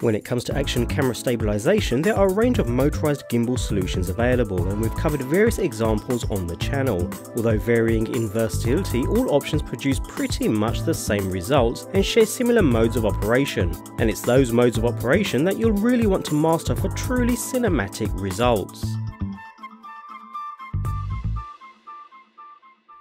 When it comes to action camera stabilization, there are a range of motorized gimbal solutions available, and we've covered various examples on the channel. Although varying in versatility, all options produce pretty much the same results and share similar modes of operation, and it's those modes of operation that you'll really want to master for truly cinematic results.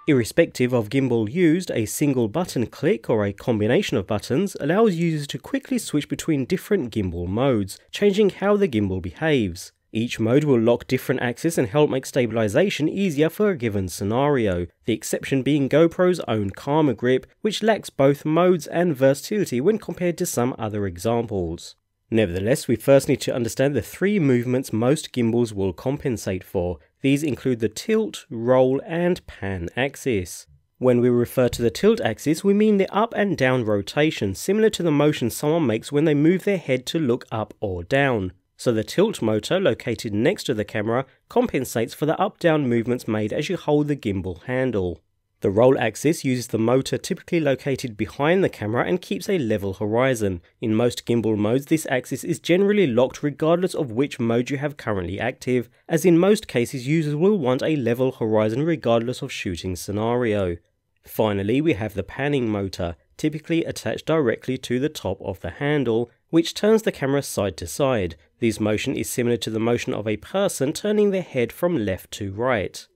Irrespective of gimbal used, a single button click or a combination of buttons allows users to quickly switch between different gimbal modes, changing how the gimbal behaves. Each mode will lock different axes and help make stabilization easier for a given scenario, the exception being GoPro's own Camera Grip, which lacks both modes and versatility when compared to some other examples. Nevertheless, we first need to understand the three movements most gimbals will compensate for. These include the tilt, roll, and pan axis. When we refer to the tilt axis, we mean the up and down rotation, similar to the motion someone makes when they move their head to look up or down. So the tilt motor, located next to the camera, compensates for the up-down movements made as you hold the gimbal handle. The roll axis uses the motor typically located behind the camera and keeps a level horizon. In most gimbal modes, this axis is generally locked regardless of which mode you have currently active, as in most cases users will want a level horizon regardless of shooting scenario. Finally, we have the panning motor, typically attached directly to the top of the handle, which turns the camera side to side. This motion is similar to the motion of a person turning their head from left to right.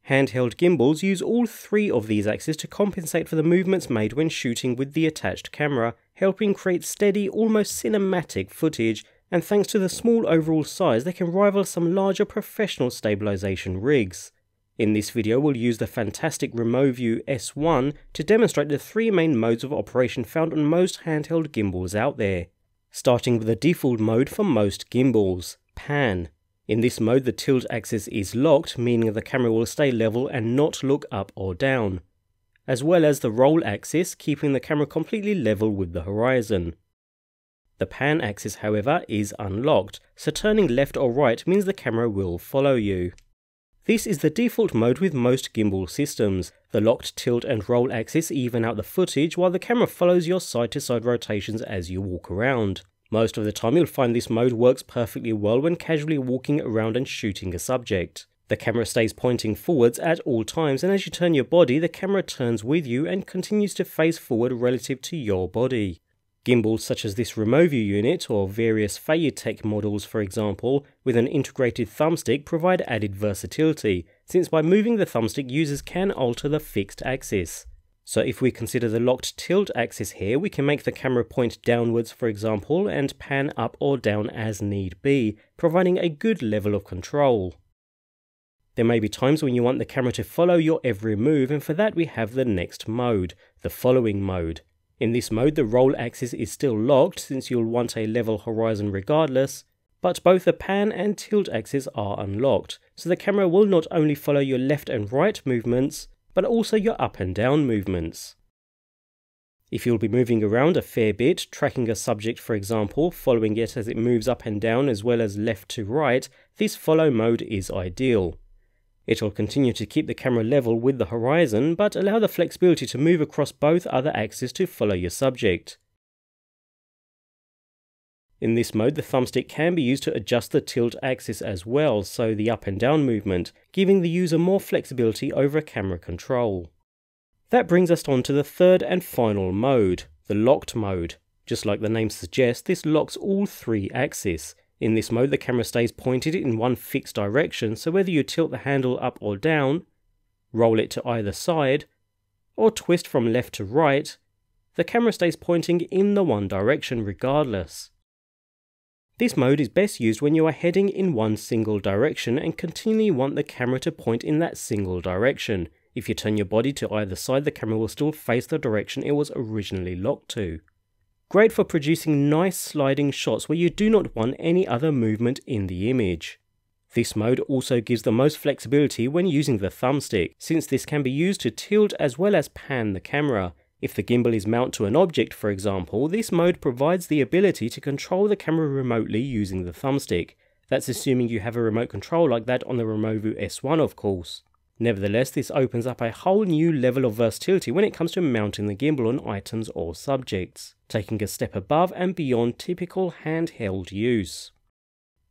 Handheld gimbals use all three of these axes to compensate for the movements made when shooting with the attached camera, helping create steady, almost cinematic footage, and thanks to the small overall size they can rival some larger professional stabilization rigs. In this video we'll use the fantastic Remoview S1 to demonstrate the three main modes of operation found on most handheld gimbals out there. Starting with the default mode for most gimbals, pan. In this mode the tilt axis is locked, meaning the camera will stay level and not look up or down, as well as the roll axis, keeping the camera completely level with the horizon. The pan axis, however, is unlocked, so turning left or right means the camera will follow you. This is the default mode with most gimbal systems. The locked tilt and roll axis even out the footage while the camera follows your side-to-side rotations as you walk around. Most of the time you'll find this mode works perfectly well when casually walking around and shooting a subject. The camera stays pointing forwards at all times, and as you turn your body the camera turns with you and continues to face forward relative to your body. Gimbals such as this Remoview unit or various Fayutech models for example, with an integrated thumbstick provide added versatility, since by moving the thumbstick users can alter the fixed axis. So if we consider the locked tilt axis here, we can make the camera point downwards for example and pan up or down as need be, providing a good level of control. There may be times when you want the camera to follow your every move, and for that we have the next mode, the following mode. In this mode the roll axis is still locked since you'll want a level horizon regardless, but both the pan and tilt axis are unlocked, so the camera will not only follow your left and right movements, but also your up and down movements. If you'll be moving around a fair bit, tracking a subject for example, following it as it moves up and down as well as left to right, this follow mode is ideal. It'll continue to keep the camera level with the horizon, but allow the flexibility to move across both other axes to follow your subject. In this mode the thumbstick can be used to adjust the tilt axis as well, so the up and down movement, giving the user more flexibility over camera control. That brings us on to the third and final mode, the locked mode. Just like the name suggests, this locks all three axes. In this mode the camera stays pointed in one fixed direction, so whether you tilt the handle up or down, roll it to either side, or twist from left to right, the camera stays pointing in the one direction regardless. This mode is best used when you are heading in one single direction and continually want the camera to point in that single direction. If you turn your body to either side the camera will still face the direction it was originally locked to. Great for producing nice sliding shots where you do not want any other movement in the image. This mode also gives the most flexibility when using the thumbstick, since this can be used to tilt as well as pan the camera. If the gimbal is mounted to an object for example, this mode provides the ability to control the camera remotely using the thumbstick. That's assuming you have a remote control like that on the Remoview S1 of course. Nevertheless, this opens up a whole new level of versatility when it comes to mounting the gimbal on items or subjects, taking a step above and beyond typical handheld use.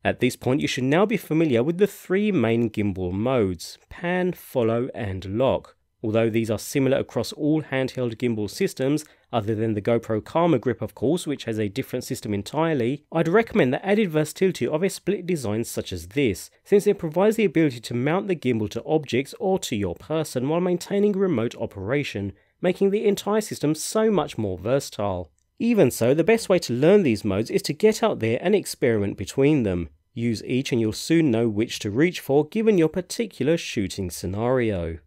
At this point, you should now be familiar with the three main gimbal modes: pan, follow, and lock. Although these are similar across all handheld gimbal systems, other than the GoPro Karma Grip of course, which has a different system entirely, I'd recommend the added versatility of a split design such as this, since it provides the ability to mount the gimbal to objects or to your person while maintaining remote operation, making the entire system so much more versatile. Even so, the best way to learn these modes is to get out there and experiment between them. Use each and you'll soon know which to reach for given your particular shooting scenario.